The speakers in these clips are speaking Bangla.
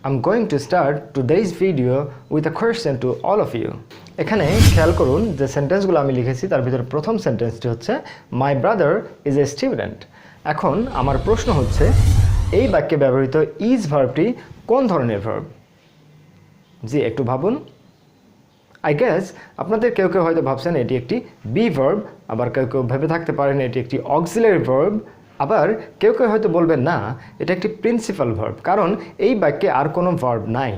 I'm going to start today's video with a question to all of you. এখানে খেয়াল করুন যে সেন্টেন্সগুলো আমি লিখেছি তার ভিতরে প্রথম সেন্টেন্সটি হচ্ছে My brother is a student. এখন আমার প্রশ্ন হচ্ছে এই বাক্যে ব্যবহৃত is ভার্বটি কোন ধরনের ভার্ব? জি একটু ভাবুন। I guess আপনাদের কেউ কেউ হয়তো ভাবছেন এটি একটি be verb, আবার কেউ কেউ ভেবে থাকতে পারেন এটি একটি auxiliary verb, আবার কেউ কেউ হয়তো বলবেন না এটা একটি প্রিন্সিপাল ভার্ব কারণ এই বাক্যে আর কোনো ভার্ব নাই।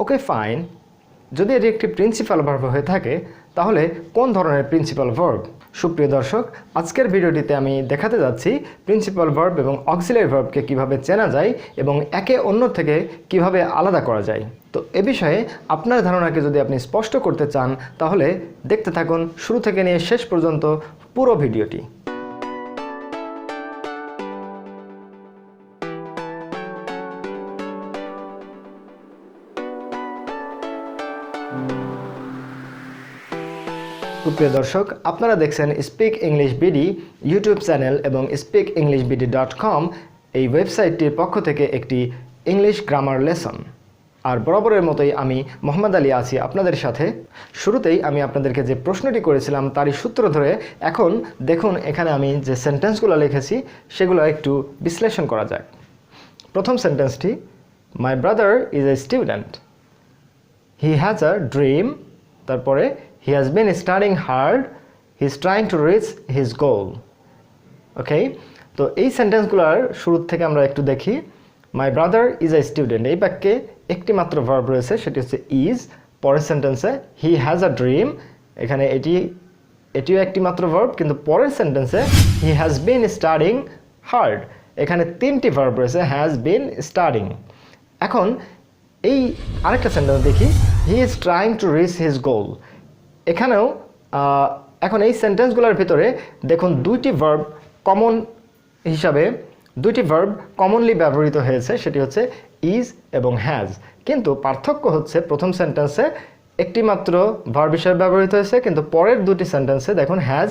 ওকে ফাইন, যদি এটি একটি প্রিন্সিপাল ভার্ব হয়ে থাকে তাহলে কোন ধরনের প্রিন্সিপাল ভার্ব? সুপ্রিয় দর্শক, আজকের ভিডিওটিতে আমি দেখাতে যাচ্ছি প্রিন্সিপাল ভার্ব এবং অক্সিলারি ভার্বকে কিভাবে চেনা যায় এবং একে অন্য থেকে কিভাবে আলাদা করা যায়। তো এ বিষয়ে আপনার ধারণাকে যদি আপনি স্পষ্ট করতে চান তাহলে দেখতে থাকুন শুরু থেকে নিয়ে শেষ পর্যন্ত পুরো ভিডিওটি। সুপ্রিয় দর্শক, আপনারা দেখছেন speak English BD YouTube channel এবং speakenglishbd.com এই ওয়েবসাইটটির পক্ষ থেকে একটি ইংলিশ গ্রামার লেসন। আর বরাবরের মতোই আমি মোহাম্মদ আলী আছি আপনাদের সাথে। শুরুতেই আমি আপনাদেরকে যে প্রশ্নটি করেছিলাম তারই সূত্র ধরে এখন দেখুন এখানে আমি যে সেন্টেন্সগুলো লিখেছি সেগুলো একটু বিশ্লেষণ করা যাক। প্রথম সেন্টেন্সটি my brother is a student, he has a dream, তারপরে he has been studying hard, he is trying to reach his goal. ওকে, তো এই সেন্টেন্সগুলোর শুরু থেকে আমরা একটু দেখি। মাই ব্রাদার ইজ এ স্টুডেন্ট, এই বাক্যে একটি মাত্র ভার্ব রয়েছে, সেটি হচ্ছে ইজ। পরের সেন্টেন্সে হি হ্যাজ আ ড্রিম, এখানে এটিও একটি মাত্র ভার্ব, কিন্তু পরের সেন্টেন্সে he has been studying hard, এখানে তিনটি ভার্ব রয়েছে, হ্যাজ বিন স্টাডিং। এখন এই আরেকটা সেন্টেন্স দেখি, he is trying to reach his goal. এখানেও এখন এই সেন্টেন্সগুলোর ভিতরে দেখুন দুইটি ভার্ব কমনলি ব্যবহৃত হয়েছে, সেটি হচ্ছে ইজ এবং হ্যাজ। কিন্তু পার্থক্য হচ্ছে প্রথম সেন্টেন্সে একটি মাত্র ভার্ব হিসেবে ব্যবহৃত হয়েছে, কিন্তু পরের দুটি সেন্টেন্সে দেখুন হ্যাজ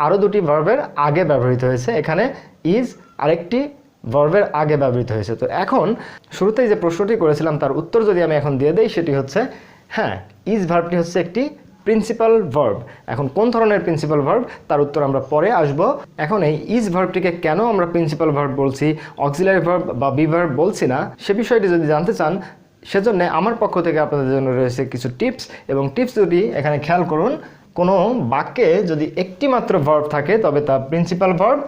আরও দুটি ভার্বের আগে ব্যবহৃত হয়েছে, এখানে ইজ আরেকটি ভার্বের আগে ব্যবহৃত হয়েছে। তো এখন শুরুতেই যে প্রশ্নটি করেছিলাম তার উত্তর যদি আমি এখন দিয়ে দেই, সেটি হচ্ছে হ্যাঁ, ইজ ভার্বটি হচ্ছে একটি প্রিন্সিপাল ভার্ব। এখন কোন ধরনের প্রিন্সিপাল ভার্ব তার উত্তর আমরা পরে আসব। এখন এই ইজ ভার্বটিকে কেন আমরা প্রিন্সিপাল ভার্ব বলছি, অক্সিলারি ভার্ব বা বি ভার্ব বলছি না, সে বিষয়টি যদি জানতে চান সেজন্য আমার পক্ষ থেকে আপনাদের জন্য রয়েছে কিছু টিপস। এবং টিপস যদি এখানে খেয়াল করুন, কোনো বাক্যে যদি একটি মাত্র ভার্ব থাকে তবে তা প্রিন্সিপাল ভার্ব,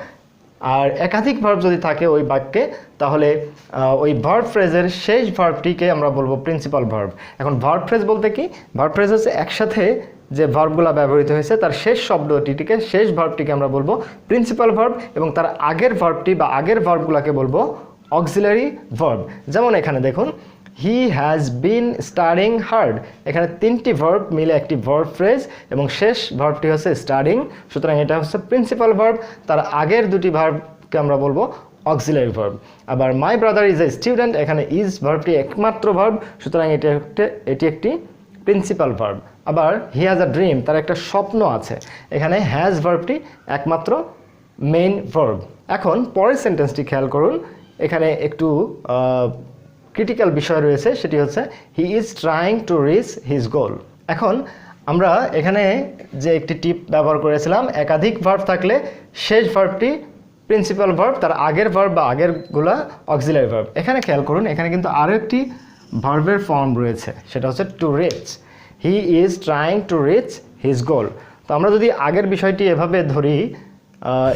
আর একাধিক ভার্ব যদি থাকে ওই বাক্যে তাহলে ওই ভার্ব ফ্রেজের শেষ ভার্বটিকে আমরা বলবো প্রিন্সিপাল ভার্ব। এখন ভার্ব ফ্রেজ বলতে কি? ভার্ব ফ্রেজ হচ্ছে একসাথে যে ভার্বগুলো ব্যবহৃত হয়েছে তার শেষ শব্দটিকে, শেষ ভার্বটিকে আমরা বলবো প্রিন্সিপাল ভার্ব, এবং তার আগের ভার্বটি বা আগের ভার্বগুলোকে বলবো অক্সিলারি ভার্ব। যেমন এখানে দেখুন he has been studying hard, এখানে তিনটি ভার্ব মিলে একটি ভার্ব ফ্রেজ এবং শেষ ভার্বটি হচ্ছে স্টাডিং, সুতরাং এটা হচ্ছে প্রিন্সিপাল ভার্ব। তার আগের দুটি ভার্বকে আমরা বলবো অক্সিলারি ভার্ব। আবার মাই ব্রাদার ইজ এ স্টুডেন্ট, এখানে ইজ ভার্বটি একমাত্র ভার্ব, সুতরাং এটি একটি প্রিন্সিপাল ভার্ব। আবার হি হ্যাজ আ ড্রিম, তার একটা স্বপ্ন আছে, এখানে হ্যাজ ভার্বটি একমাত্র মেইন ভার্ব। এখন পরের সেন্টেন্সটি খেয়াল করুন, এখানে একটু ক্রিটিক্যাল বিষয় রয়েছে, সেটি হচ্ছে he is trying to reach his goal. এখন আমরা এখানে যে একটি টিপ ব্যবহার করেছিলাম, একাধিক ভার্ব থাকলে শেষ ভার্বটি প্রিন্সিপাল ভার্ব, তার আগের ভার্ব বা আগেরগুলা অক্সিলারি ভার্ব। এখানে খেয়াল করুন, এখানে কিন্তু আরও একটি ভার্বের ফর্ম রয়েছে, সেটা হচ্ছে to reach. He is trying to reach his goal. তো আমরা যদি আগের বিষয়টি এভাবে ধরি,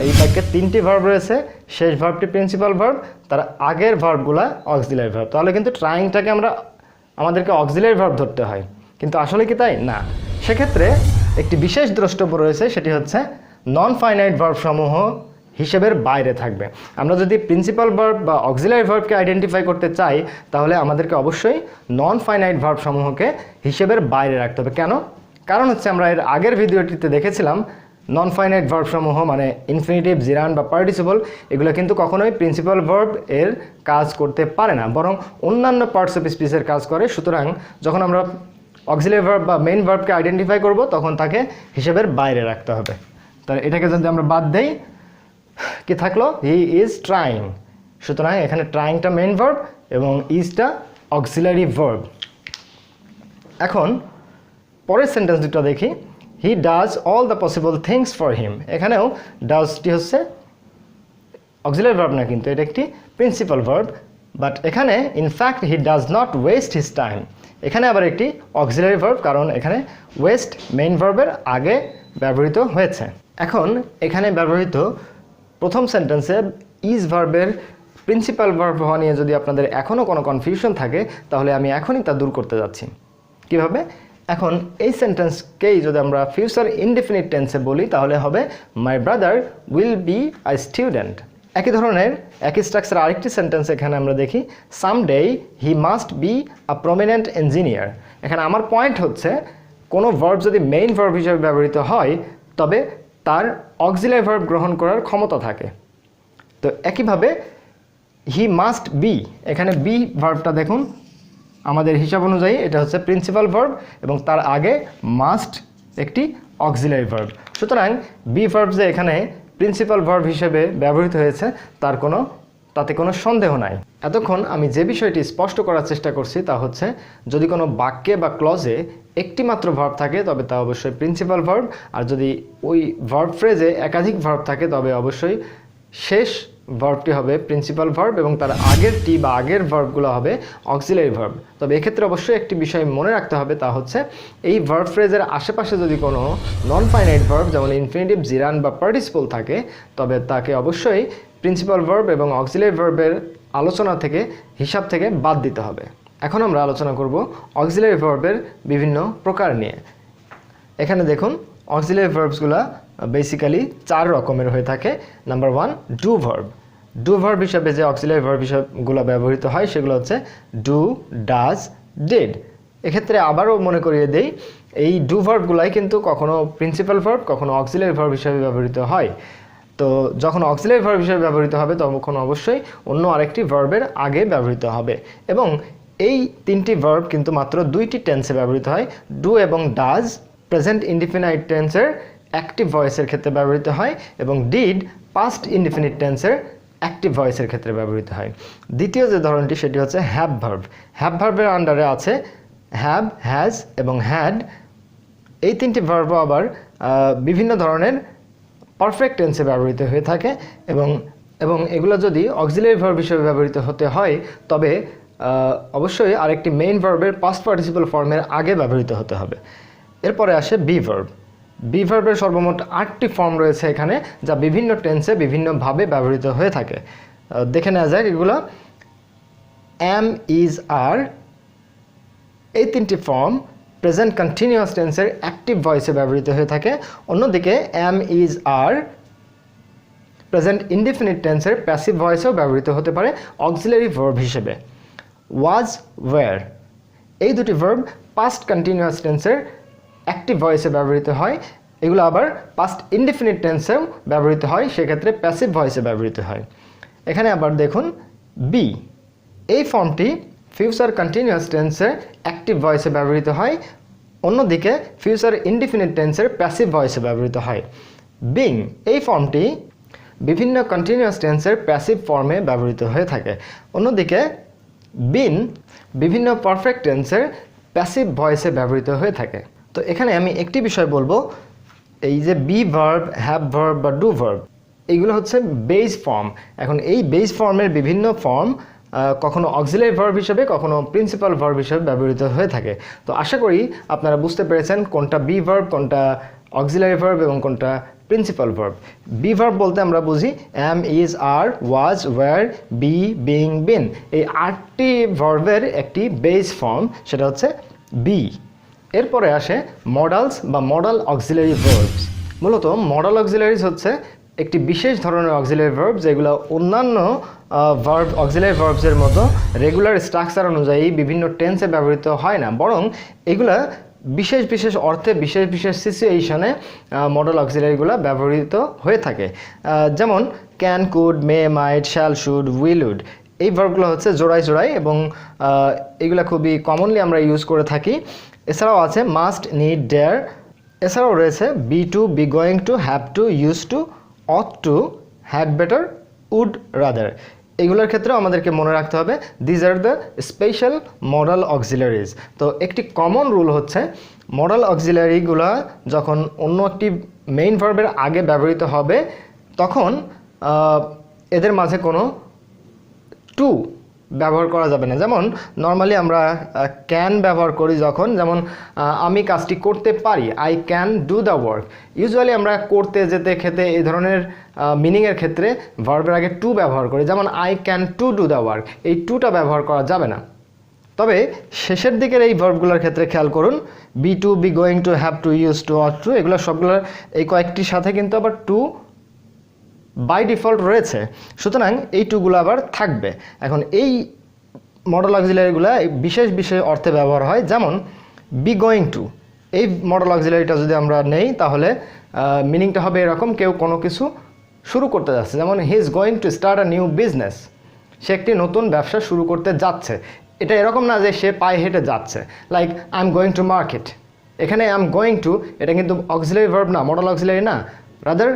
এই বাক্যে তিনটি ভার্ব রয়েছে, শেষ ভার্বটি প্রিন্সিপাল ভার্ব, তার আগের ভার্বগুলা অক্সিলারি ভার্ব, তাহলে কিন্তু ট্রাইংটাকে আমাদেরকে অক্সিলারি ভার্ব ধরতে হয়, কিন্তু আসলে কি তাই না? সেক্ষেত্রে একটি বিশেষ দ্রষ্টব্য রয়েছে, সেটি হচ্ছে নন ফাইনাইট ভার্ব সমূহ হিসেবের বাইরে থাকবে। আমরা যদি প্রিন্সিপাল ভার্ব বা অক্সিলারি ভার্বকে আইডেন্টিফাই করতে চাই তাহলে আমাদেরকে অবশ্যই নন ফাইনাইট ভার্ব সমূহকে হিসেবের বাইরে রাখতে হবে। কেন? কারণ হচ্ছে আমরা এর আগের ভিডিওটিতে দেখেছিলাম নন ফাইনাইট ভার্ব সমূহ মানে ইনফিনিটিভ, জিরান বা পার্টিসিপল, এগুলো কিন্তু কখনোই প্রিন্সিপাল ভার্ব এর কাজ করতে পারে না, বরং অন্যান্য পার্টস অফ স্পিচের কাজ করে। সুতরাং যখন আমরা অক্সিলারি ভার্ব বা মেইন ভার্বকে আইডেন্টিফাই করব তখন তাকে হিসেবের বাইরে রাখতে হবে। তাহলে এটাকে যদি আমরা বাদ দেই, কি থাকলো? হি ইজ ট্রাইং, সুতরাং এখানে ট্রাইংটা মেইন ভার্ব, এবং ইজটা অক্সিলারি ভার্ব। এখন পরের সেন্টেন্স দুটো দেখি। He does all the possible things for him. এখানেও ডাজটি হচ্ছে অক্সিলারি ভার্ব না, কিন্তু এটা একটি প্রিন্সিপাল ভার্ব, বাট এখানে in fact he does not waste his time. এখানে আবার একটি অক্সিলারি ভার্ব, কারণ এখানে ওয়েস্ট মেইন ভার্বের আগে ব্যবহৃত হয়েছে। এখন এখানে ব্যবহৃত প্রথম সেন্টেন্সে ইজ ভার্বের প্রিন্সিপাল ভার্ব হওয়া নিয়ে যদি আপনাদের এখনও কোনো কনফিউশন থাকে, তাহলে আমি এখনই তা দূর করতে যাচ্ছি। কিভাবে? এখন এই সেন্টেন্সকেই যদি আমরা ফিউচার ইনডেফিনিট টেন্সে বলি, তাহলে হবে my brother will be a student. একই ধরনের একই স্ট্রাকচার আরেকটি সেন্টেন্স এখানে আমরা দেখি, someday he must be a prominent engineer. এখানে আমার পয়েন্ট হচ্ছে, কোনো ভার্ব যদি মেইন ভার্ব হিসেবে ব্যবহৃত হয়, তবে তার অক্সিলারি ভার্ব গ্রহণ করার ক্ষমতা থাকে। তো একইভাবে হি মাস্ট বি, এখানে বি ভার্বটা দেখুন আমাদের হিসাব অনুযায়ী এটা হচ্ছে প্রিন্সিপাল ভার্ব এবং তার আগে মাস্ট একটি অক্সিলারি ভার্ব। সুতরাং বি ভার্ব যে এখানে প্রিন্সিপাল ভার্ব হিসেবে ব্যবহৃত হয়েছে তাতে কোনো সন্দেহ নাই। এতক্ষণ আমি যে বিষয়টি স্পষ্ট করার চেষ্টা করছি তা হচ্ছে, যদি কোনো বাক্যে বা ক্লজে একটি মাত্র ভার্ব থাকে তবে তা অবশ্যই প্রিন্সিপাল ভার্ব, আর যদি ওই ভার্ব ফ্রেজে একাধিক ভার্ব থাকে তবে অবশ্যই শেষ ভার্বটি হবে প্রিন্সিপাল ভার্ব এবং তার আগেরটি বা আগের ভার্বগুলো হবে অক্সিলারি ভার্ব। তবে এক্ষেত্রে অবশ্যই একটি বিষয় মনে রাখতে হবে, তা হচ্ছে এই ভার্ব ফ্রেজের আশেপাশে যদি কোনো নন ফাইনাইট ভার্ব যেমন ইনফিনিটিভ, জিরান বা পার্টিসিপল থাকে, তবে তাকে অবশ্যই প্রিন্সিপাল ভার্ব এবং অক্সিলারি ভার্বের আলোচনা থেকে হিসাব থেকে বাদ দিতে হবে। এখন আমরা আলোচনা করব অক্সিলারি ভার্বের বিভিন্ন প্রকার নিয়ে। এখানে দেখুন অক্সিলারি ভার্বসগুলো বেসিক্যালি 4 রকমের হয়ে থাকে। Number 1, do verb. Do verb হিসাবে যে অক্সিলারি ভার্ব হিসাবগুলো ব্যবহৃত হয় সেগুলো হচ্ছে ডু, ডাজ, ডিড। এক্ষেত্রে আবারও মনে করিয়ে দেই, এই ডু ভার্বগুলাই কিন্তু কখনো প্রিন্সিপাল ভার্ব, কখনো অক্সিলারি ভার্ব হিসাবে ব্যবহৃত হয়। তো যখন অক্সিলারি ভার্ব হিসেবে ব্যবহৃত হবে তখন অবশ্যই অন্য আরেকটি ভার্বের আগে ব্যবহৃত হবে। এবং এই 3টি ভার্ব কিন্তু মাত্র 2টি টেন্সে ব্যবহৃত হয়। ডু এবং ডাজ প্রেজেন্ট ইনডিফিনাইট টেন্সের অ্যাক্টিভ ভয়েসের ক্ষেত্রে ব্যবহৃত হয় এবং ডিড পাস্ট ইনডিফিনিট টেন্সের অ্যাক্টিভ ভয়েসের ক্ষেত্রে ব্যবহৃত হয়। দ্বিতীয় যে ধরনটি সেটি হচ্ছে হ্যাভ ভার্ব। হ্যাভ ভার্বের আন্ডারে আছে হ্যাভ, হ্যাজ এবং হ্যাড। এই 3টি ভার্ব আবার বিভিন্ন ধরনের পারফেক্ট টেন্সে ব্যবহৃত হয়ে থাকে এবং এগুলো যদি অক্সিলারি ভার্ব হিসেবে ব্যবহৃত হতে হয় তবে অবশ্যই আরেকটি মেইন ভার্বের পাস্ট পার্টিসিপল ফর্মের আগে ব্যবহৃত হতে হবে। এরপরে আসে বি ভার্ব। বি ভার্বের সর্বমোট 8টি ফর্ম রয়েছে এখানে, যা বিভিন্ন টেন্সে বিভিন্নভাবে ব্যবহৃত হয়ে থাকে। দেখে নেওয়া যাক এগুলো। এম, ইজ, আর, এই 3টি ফর্ম প্রেজেন্ট কন্টিনিউয়াস টেন্সের অ্যাক্টিভ ভয়েসে ব্যবহৃত হয়ে থাকে। অন্যদিকে am, is, are present indefinite টেন্সের প্যাসিভ ভয়েসেও ব্যবহৃত হতে পারে অক্সিলারি ভার্ব হিসেবে। ওয়াজ, ওয়্যার, এই দুটি ভার্ব পাস্ট কন্টিনিউয়াস টেন্সের অ্যাক্টিভ ভয়েসে ব্যবহৃত হয়। এগুলো আবার পাস্ট ইনডিফিনিট টেন্সেও ব্যবহৃত হয়, সেক্ষেত্রে প্যাসিভ ভয়েসে ব্যবহৃত হয়। এখানে আবার দেখুন বি, এই ফর্মটি ফিউচার কন্টিনিউয়াস টেন্সের অ্যাক্টিভ ভয়েসে ব্যবহৃত হয়, অন্যদিকে ফিউচার ইনডিফিনিট টেন্সের প্যাসিভ ভয়েসে ব্যবহৃত হয়। বিং, এই ফর্মটি বিভিন্ন কন্টিনিউয়াস টেন্সের প্যাসিভ ফর্মে ব্যবহৃত হয়ে থাকে, অন্যদিকে বিন বিভিন্ন পারফেক্ট টেন্সের প্যাসিভ ভয়েসে ব্যবহৃত হয়ে থাকে। তো এখানে আমি একটি বিষয় বলবো, এই যে বি ভার্ব, হ্যাভ ভার্ব বা ডু ভার্ব, এইগুলো হচ্ছে বেস ফর্ম। এখন এই বেস ফর্মের বিভিন্ন ফর্ম কখনো অক্সিলারি ভার্ব হিসেবে, কখনো প্রিন্সিপাল ভার্ব হিসেবে ব্যবহৃত হয়ে থাকে। তো আশা করি আপনারা বুঝতে পেরেছেন কোনটা বি ভার্ব, কোনটা অক্সিলারি ভার্ব এবং কোনটা প্রিন্সিপাল ভার্ব। বি ভার্ব বলতে আমরা বুঝি am, is, are, was, were, be, being, been, এই 8টি ভার্বের একটি বেস ফর্ম, সেটা হচ্ছে বি। এরপরে আসে মডালস বা মডাল অক্সিলারি ভার্বস। মূলত মডাল অক্সিলারিজ হচ্ছে একটি বিশেষ ধরনের অক্সিলারি ভার্ব যেগুলো অন্যান্য ভার্ব অক্সিলারি ভার্বসের মতো রেগুলার স্ট্রাকচার অনুযায়ী বিভিন্ন টেন্সে ব্যবহৃত হয় না, বরং এগুলা বিশেষ বিশেষ অর্থে বিশেষ বিশেষ সিচুয়েশনে মডাল অক্সিলারিগুলো ব্যবহৃত হয়ে থাকে। যেমন can, could, may, might, shall, should, will, would, এই ভার্বগুলো হচ্ছে জোড়ায় জোড়ায় এবং এগুলো খুবই কমনলি আমরা ইউজ করে থাকি। এছাড়াও আছে মাস্ট, নিড, ডেয়ার। এছাড়াও রয়েছে be to, be going to, have to, use to, ought to, had better, would rather. এগুলোর ক্ষেত্রে আমাদেরকে মনে রাখতে হবে these are the special modal auxiliaries. তো একটি কমন রুল হচ্ছে মডাল অক্সিলারিগুলো যখন অন্য একটি মেইন ভার্বের আগে ব্যবহৃত হবে তখন এদের মাঝে কোনো টু ব্যবহার করা যাবে না। যেমন নর্মালি আমরা ক্যান ব্যবহার করি যখন, যেমন আমি কাজটি করতে পারি, I can do the work. Usually আমরা করতে, যেতে, খেতে এই ধরনের মিনিংয়ের ক্ষেত্রে ভার্বের আগে টু ব্যবহার করি, যেমন I can to do the work. এই টুটা ব্যবহার করা যাবে না। তবে শেষের দিকের এই ভার্বগুলোর ক্ষেত্রে খেয়াল করুন, be to, be going to, have to, use to, ought to, এগুলো সবগুলোর এই কয়েকটির সাথে কিন্তু আবার টু বাই ডিফল্ট রয়েছে, সুতরাং এই টুগুলো আবার থাকবে। এখন এই মডেল অক্সিলারিগুলো বিশেষ বিশেষ অর্থে ব্যবহার হয়, যেমন বি গোয়িং টু, এই মডেল অক্সিলারিটা যদি আমরা নেই তাহলে মিনিংটা হবে এরকম, কেউ কোনো কিছু শুরু করতে যাচ্ছে, যেমন he is going to start a new business, সে একটি নতুন ব্যবসা শুরু করতে যাচ্ছে। এটা এরকম না যে সে পায়ে হেঁটে যাচ্ছে, like I am going to market, এখানে আই এম গোয়িং টু এটা কিন্তু অক্সিলারি ভার্ব না, মডেল অক্সিলারি না, rather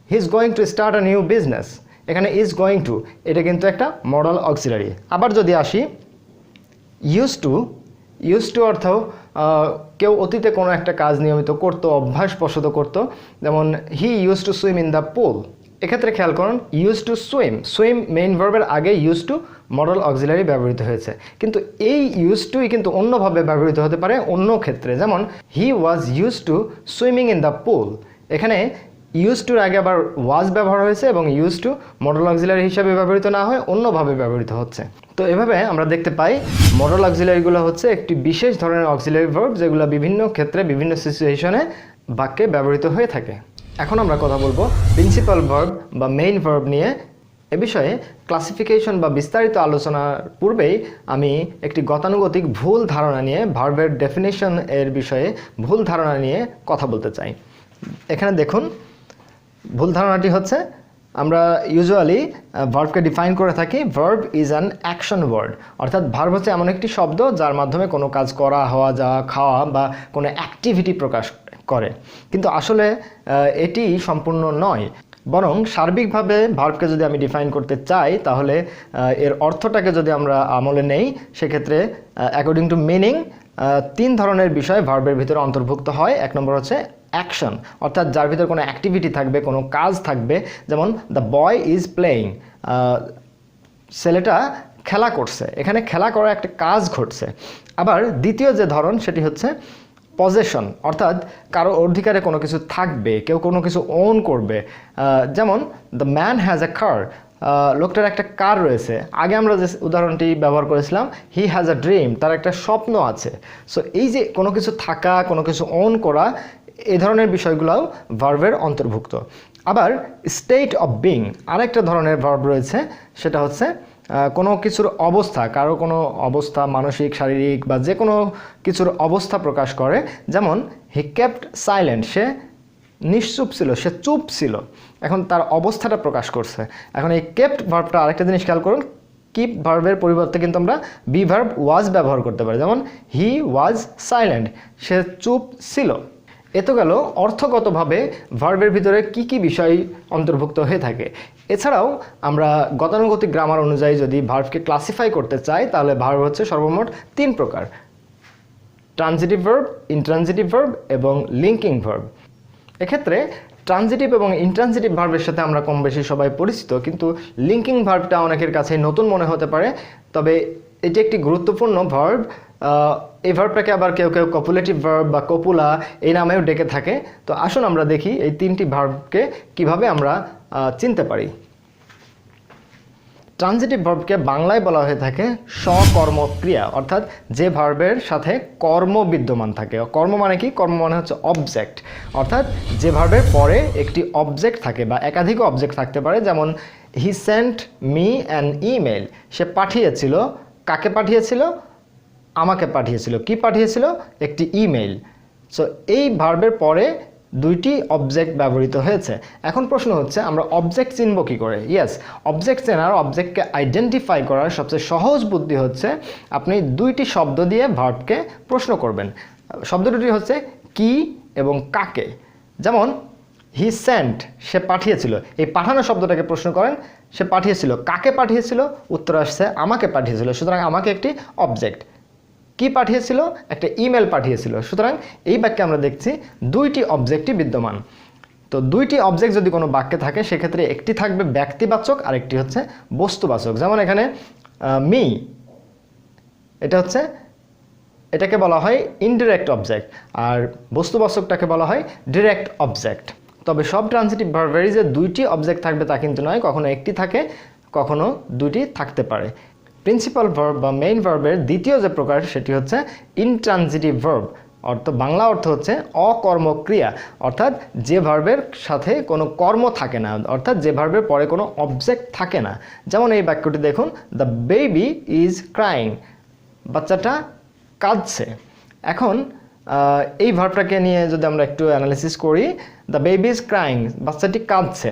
he is going to start a new business, এখানে ইজ গোয়িং টু এটা কিন্তু একটা মডেল অক্সিলারি। আবার যদি আসি ইউজ টু অর্থ কেউ অতীতে কোনো একটা কাজ নিয়মিত করতো, অভ্যাসবশত করতো, যেমন he use to swim in the পুল। এক্ষেত্রে খেয়াল করুন ইউজ টু সুইম মেইন ভার্বের আগে ইউজ টু মডেল অক্সিলারি ব্যবহৃত হয়েছে, কিন্তু এই ইউজ টুই কিন্তু অন্যভাবে ব্যবহৃত হতে পারে অন্য ক্ষেত্রে, যেমন he was use to swimming in the pool. এখানে ইউজ টুর আগে আবার ওয়াজ ব্যবহার হয়েছে এবং ইউজ টু মডেল অক্সিলারি হিসাবে ব্যবহৃত না হয়ে অন্যভাবে ব্যবহৃত হচ্ছে। তো এভাবে আমরা দেখতে পাই মডেল অক্সিলারিগুলো হচ্ছে একটি বিশেষ ধরনের অক্সিলারি ভার্ব যেগুলো বিভিন্ন ক্ষেত্রে বিভিন্ন সিচুয়েশনে বাক্যে ব্যবহৃত হয়ে থাকে। এখন আমরা কথা বলবো প্রিন্সিপাল ভার্ব বা মেইন ভার্ব নিয়ে। এ বিষয়ে ক্লাসিফিকেশন বা বিস্তারিত আলোচনার পূর্বেই আমি একটি গতানুগতিক ভুল ধারণা নিয়ে, ভার্বের ডেফিনেশন এর বিষয়ে ভুল ধারণা নিয়ে কথা বলতে চাই। এখানে দেখুন, ভুল ধারণাটি হচ্ছে আমরা ইউজুয়ালি ভার্বকে ডিফাইন করে থাকি verb is an action word, অর্থাৎ ভার্ব হচ্ছে এমন একটি শব্দ যার মাধ্যমে কোনো কাজ করা, হওয়া, যাওয়া, খাওয়া বা কোনো অ্যাক্টিভিটি প্রকাশ করে, কিন্তু আসলে এটি সম্পূর্ণ নয়। বরং সার্বিকভাবে ভার্বকে যদি আমি ডিফাইন করতে চাই তাহলে এর অর্থটাকে যদি আমরা আমলে নেই, সেক্ষেত্রে অ্যাকর্ডিং টু মিনিং তিন ধরনের বিষয় ভার্বের ভিতরে অন্তর্ভুক্ত হয়। এক নম্বর হচ্ছে অ্যাকশন, অর্থাৎ যার ভিতরে কোনো অ্যাক্টিভিটি থাকবে, কোনো কাজ থাকবে, যেমন দ্য বয় ইজ প্লেয়িং, ছেলেটা খেলা করছে, এখানে খেলা করা একটা কাজ ঘটছে। আবার দ্বিতীয় যে ধরন সেটি হচ্ছে পজেশন, অর্থাৎ কারো অধিকারে কোনো কিছু থাকবে, কেউ কোনো কিছু ওন করবে, যেমন দ্য ম্যান হ্যাজ এ কার, লোকটার একটা কার রয়েছে। আগে আমরা যে উদাহরণটি ব্যবহার করেছিলাম হি হ্যাজ আ ড্রিম, তার একটা স্বপ্ন আছে। সো এই যে কোনো কিছু থাকা, কোনো কিছু ওন করা, এই ধরনের বিষয়গুলোও ভার্বের অন্তর্ভুক্ত। আবার স্টেট অফ বিং আরেকটা ধরনের ভার্ব রয়েছে, সেটা হচ্ছে কোনো কিছুর অবস্থা, কারো কোনো অবস্থা মানসিক, শারীরিক বা যে কোনো কিছুর অবস্থা প্রকাশ করে, যেমন হি কেপ্ট সাইলেন্ট, সে নিশ্চুপ ছিল, সে চুপ ছিল, এখন তার অবস্থাটা প্রকাশ করছে। এখন এই কেপ্ট ভার্বটা আরেকটা জিনিস খেয়াল করুন, কিপ ভার্বের পরিবর্তে কিন্তু আমরা বি ভার্ব ওয়াজ ব্যবহার করতে পারি, যেমন হি ওয়াজ সাইলেন্ট, সে চুপ ছিল। এ তো গেল অর্থগতভাবে ভার্বের ভিতরে কি কি বিষয় অন্তর্ভুক্ত হয়ে থাকে। এছাড়াও আমরা গতানুগতিক গ্রামার অনুযায়ী যদি ভার্বকে ক্লাসিফাই করতে চাই তাহলে ভার্ব হচ্ছে সর্বমোট তিন প্রকার: ট্রানজিটিভ ভার্ব, ইনট্রানজিটিভ ভার্ব এবং লিঙ্কিং ভার্ব। এক্ষেত্রে ট্রানজিটিভ এবং ইনট্রানজিটিভ ভার্বের সাথে আমরা কম বেশি সবাই পরিচিত, কিন্তু লিঙ্কিং ভার্বটা অনেকের কাছে নতুন মনে হতে পারে, তবে এটি একটি গুরুত্বপূর্ণ ভার্ব। এই ভার্বটাকে আবার কেউ কেউ কপুলেটিভ ভার্ব বা কপুলা এই নামেও ডেকে থাকে। তো আসুন আমরা দেখি এই তিনটি ভার্বকে কিভাবে আমরা চিনতে পারি। ট্রানজিটিভ ভার্বকে বাংলায় বলা হয়ে থাকে সকর্মক্রিয়া, অর্থাৎ যে ভার্বের সাথে কর্ম বিদ্যমান থাকে। কর্ম মানে কি? কর্ম মানে হচ্ছে অবজেক্ট, অর্থাৎ যে ভার্বের পরে একটি অবজেক্ট থাকে বা একাধিক অবজেক্ট থাকতে পারে। যেমন he sent me an email, সে পাঠিয়েছিল, কাকে পাঠিয়েছিল? আমাকে পাঠিয়েছিল। কি পাঠিয়েছিল? একটি ইমেল। সো এই ভার্বের পরে দুইটি অবজেক্ট ব্যবহৃত হয়েছে। এখন প্রশ্ন হচ্ছে আমরা অবজেক্ট চিনব কী করে? ইয়েস, অবজেক্ট চেনার, অবজেক্টকে আইডেন্টিফাই করার সবচেয়ে সহজ বুদ্ধি হচ্ছে আপনি দুইটি শব্দ দিয়ে ভার্বকে প্রশ্ন করবেন। শব্দ দুটি হচ্ছে কি এবং কাকে। যেমন হি সেন্ট, সে পাঠিয়েছিল। এই পাঠানো শব্দটাকে প্রশ্ন করেন, সে পাঠিয়েছিল, কাকে পাঠিয়েছিল? উত্তর আসছে আমাকে পাঠিয়েছিল। সুতরাং আমাকে একটি অবজেক্ট। কি পাঠিয়েছিল? একটা ইমেল পাঠিয়েছিল। সুতরাং এই বাক্যে আমরা দেখছি দুইটি অবজেক্টই বিদ্যমান। তো দুইটি অবজেক্ট যদি কোনো বাক্যে থাকে সেক্ষেত্রে একটি থাকবে ব্যক্তিবাচক আর একটি হচ্ছে বস্তুবাচক। যেমন এখানে মি, এটাকে বলা হয় ইনডিরেক্ট অবজেক্ট, আর বস্তুবাচকটাকে বলা হয় ডিরেক্ট অবজেক্ট। তবে সব ট্রান্সিটিভ ভার্বেরই যে দুইটি অবজেক্ট থাকবে তা কিন্তু নয়, কখনো একটি থাকে, কখনো দুইটি থাকতে পারে। প্রিন্সিপাল ভার্ব বা মেইন ভার্বের দ্বিতীয় যে প্রকার সেটি হচ্ছে ইনট্রানজিটিভ ভার্ব। বাংলা অর্থ হচ্ছে অকর্মক্রিয়া, অর্থাৎ যে ভার্বের সাথে কোনো কর্ম থাকে না, অর্থাৎ যে ভার্বের পরে কোনো অবজেক্ট থাকে না। যেমন এই বাক্যটি দেখুন, দ্য বেবি ইজ ক্রাইং, বাচ্চাটা কাঁদছে। এখন এই ভার্বটাকে নিয়ে যদি আমরা একটু অ্যানালিসিস করি, দ্য বেবি ইজ ক্রাইং, বাচ্চাটি কাঁদছে।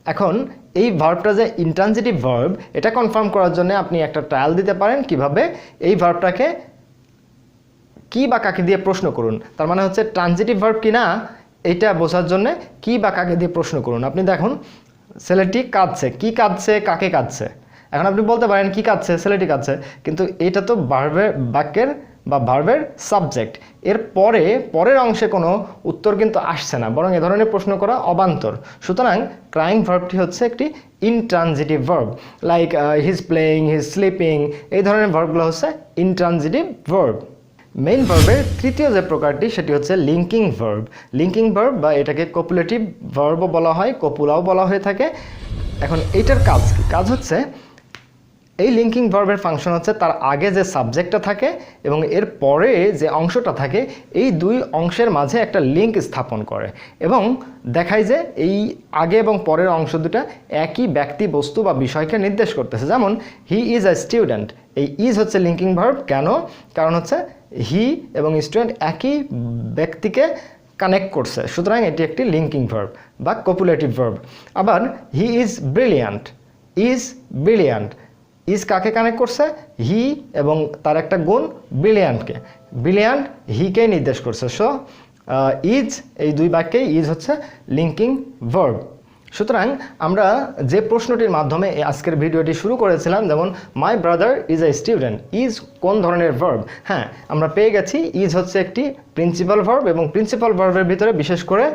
এখন এই ভার্বটা যে ইনট্রানজিটিভ ভার্ব, এটা কনফার্ম করার জন্য আপনি একটা ট্রায়াল দিতে পারেন। কিভাবে? এই ভার্বটাকে কি বা কাকে দিয়ে প্রশ্ন করুন। তার মানে হচ্ছে ট্রানজিটিভ ভার্ব কি না এটা বোঝার জন্য কি বা কাকে দিয়ে প্রশ্ন করুন। আপনি দেখুন, ছেলেটি কাঁদছে, কি কাঁদছে, কাকে কাঁদছে? এখন আপনি বলতে পারেন কি কাঁদছে, ছেলেটি কাঁদছে, কিন্তু এটা তো বাক্যের বা ভার্বের সাবজেক্ট। এর পরের অংশে কোনো উত্তর কিন্তু আসছে না, বরং এ ধরনের প্রশ্ন করা অবান্তর। সুতরাং ক্রাইং ভার্বটি হচ্ছে একটি intransitive verb. Like his playing, his sleeping, এই ধরনের ভার্বগুলো হচ্ছে ইনট্রানজিটিভ ভার্ব। মেইন ভার্বের তৃতীয় যে প্রকারটি সেটি হচ্ছে লিঙ্কিং ভার্ব। লিঙ্কিং ভার্ব বা এটাকে কপুলেটিভ ভার্বও বলা হয়, কপুলাও বলা হয়ে থাকে। এখন এইটার কাজ কি? কাজ হচ্ছে এই লিঙ্কিং ভার্বের ফাংশন হচ্ছে তার আগে যে সাবজেক্টটা থাকে এবং এর পরে যে অংশটা থাকে, এই দুই অংশের মাঝে একটা লিঙ্ক স্থাপন করে এবং দেখায় যে এই আগে এবং পরের অংশ দুটা একই ব্যক্তি, বস্তু বা বিষয়কে নির্দেশ করতেছে। যেমন হি ইজ আ স্টুডেন্ট, এই ইজ হচ্ছে লিঙ্কিং ভার্ব। কেন? কারণ হচ্ছে হি এবং স্টুডেন্ট একই ব্যক্তিকে কানেক্ট করছে, সুতরাং এটি একটি লিঙ্কিং ভার্ব বা কপুলেটিভ ভার্ব। আবার he is brilliant, is brilliant, is কাকে কানেক্ট করছে? হি এবং তার একটা গুণ ব্রিলিয়ান্টকে, ব্রিলিয়ান্ট হিকে নির্দেশ করছে। সো ইজ, এই দুই বাক্যেই ইজ হচ্ছে লিঙ্কিং ভার্ব। সুতরাং আমরা যে প্রশ্নটির মাধ্যমে আজকের ভিডিওটি শুরু করেছিলাম, যেমন মাই brother is a student, is কোন ধরনের ভার্ব? হ্যাঁ, আমরা পেয়ে গেছি ইজ হচ্ছে একটি প্রিন্সিপাল ভার্ব এবং প্রিন্সিপাল ভার্বের ভিতরে বিশেষ করে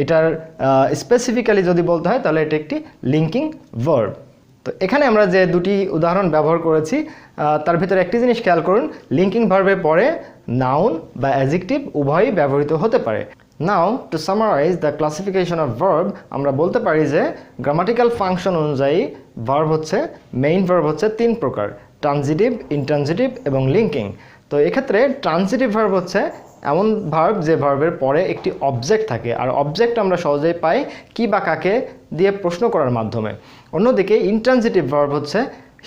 এটার স্পেসিফিক্যালি যদি বলতে হয় তাহলে এটা একটি লিঙ্কিং ভার্ব। তো এখানে আমরা যে দুটি উদাহরণ ব্যবহার করেছি তার ভিতরে একটি জিনিস খেয়াল করুন, লিঙ্কিং ভার্বের পরে নাউন বা অ্যাডজেক্টিভ উভয়ই ব্যবহৃত হতে পারে। Now to summarise the classification of verb, আমরা বলতে পারি যে গ্রামাটিক্যাল ফাংশন অনুযায়ী ভার্ব হচ্ছে, মেইন ভার্ব হচ্ছে তিন প্রকার, ট্রানজিটিভ, ইনট্রানজিটিভ এবং লিঙ্কিং। তো এক্ষেত্রে ট্রানজিটিভ ভার্ব হচ্ছে এমন ভার্ব যে ভার্বের পরে একটি অবজেক্ট থাকে, আর অবজেক্ট আমরা সহজেই পাই কি বা কাকে দিয়ে প্রশ্ন করার মাধ্যমে। অন্যদিকে ইনট্রানজিটিভ ভার্ব হচ্ছে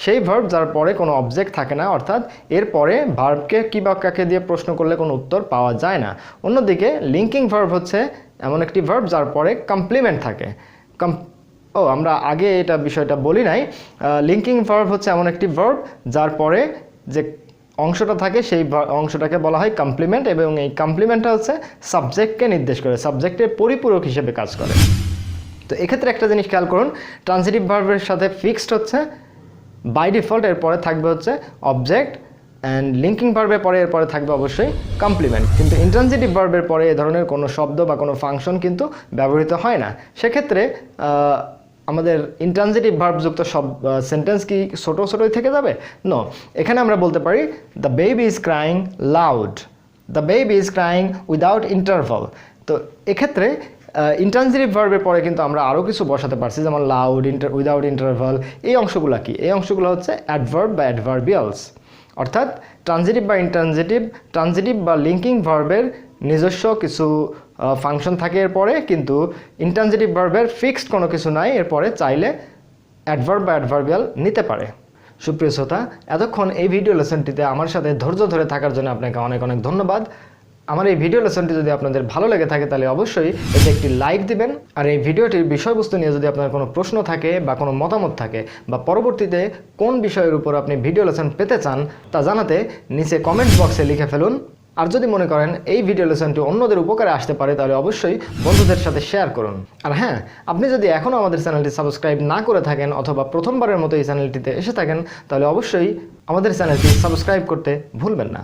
সেই ভার্ব যার পরে কোনো অবজেক্ট থাকে না, অর্থাৎ এর পরে ভার্বকে কি বা কাকে দিয়ে প্রশ্ন করলে কোনো উত্তর পাওয়া যায় না। অন্যদিকে লিঙ্কিং ভার্ব হচ্ছে এমন একটি ভার্ব যার পরে কমপ্লিমেন্ট থাকে। আমরা আগে এটা বিষয়টা বলি নাই, লিঙ্কিং ভার্ব হচ্ছে এমন একটি ভার্ব যার পরে যে অংশটা থাকে সেই অংশটাকে বলা হয় কমপ্লিমেন্ট এবং এই কমপ্লিমেন্টটা হচ্ছে সাবজেক্টকে নির্দেশ করে, সাবজেক্টের পরিপূরক হিসেবে কাজ করে। তো এক্ষেত্রে একটা জিনিস খেয়াল করুন, ট্রানজিটিভ ভার্বের সাথে ফিক্সড হচ্ছে বাই ডিফল্ট এর পরে থাকবে হচ্ছে অবজেক্ট, অ্যান্ড লিঙ্কিং ভার্বের পরে এরপরে থাকবে অবশ্যই কমপ্লিমেন্ট। কিন্তু ইনট্রানজিটিভ ভার্বের পরে এ ধরনের কোনো শব্দ বা কোনো ফাংশন কিন্তু ব্যবহৃত হয় না। সেক্ষেত্রে আমাদের ইনট্রানজিটিভ ভার্বযুক্ত সব সেন্টেন্স কি ছোটোই থেকে যাবে? নো, এখানে আমরা বলতে পারি the baby is crying loud, the baby is crying without interval. তো এক্ষেত্রে ইনট্রানজিটিভ ভার্বের পরে কিন্তু আমরা আরও কিছু বসাতে পারছি, যেমন লাউড, উইদাউট ইন্টারভাল। এই অংশগুলো কি? এই অংশগুলো হচ্ছে অ্যাডভার্ব বা অ্যাডভার্বিয়ালস, অর্থাৎ ট্রানজিটিভ বা ইনট্রানজিটিভ, ট্রানজিটিভ বা লিঙ্কিং ভার্বের নিজস্ব কিছু ফাংশন থাকে এরপরে, কিন্তু ইনট্রানজিটিভ ভার্বের ফিক্সড কোনো কিছু নাই, এরপরে চাইলে অ্যাডভার্ব বা অ্যাডভার্বিয়াল নিতে পারে। সুপ্রিয় শ্রোতা, এতক্ষণ এই ভিডিও লেসনটিতে আমার সাথে ধৈর্য ধরে থাকার জন্য আপনাকে অনেক অনেক ধন্যবাদ। আমার এই ভিডিও লেসনটি যদি আপনাদের ভালো লেগে থাকে তাহলে অবশ্যই এতে একটি লাইক দিবেন। আর এই ভিডিওটির বিষয়বস্তু নিয়ে যদি আপনার কোনো প্রশ্ন থাকে বা কোনো মতামত থাকে বা পরবর্তীতে কোন বিষয়ের উপর আপনি ভিডিও লেসন পেতে চান তা জানাতে নিচে কমেন্ট বক্সে লিখে ফেলুন। আর যদি মনে করেন এই ভিডিও লেসনটি অন্যদের উপকারে আসতে পারে তাহলে অবশ্যই বন্ধুদের সাথে শেয়ার করুন। আর হ্যাঁ, আপনি যদি এখনও আমাদের চ্যানেলটি সাবস্ক্রাইব না করে থাকেন অথবা প্রথমবারের মতো এই চ্যানেলটিতে এসে থাকেন তাহলে অবশ্যই আমাদের চ্যানেলটি সাবস্ক্রাইব করতে ভুলবেন না।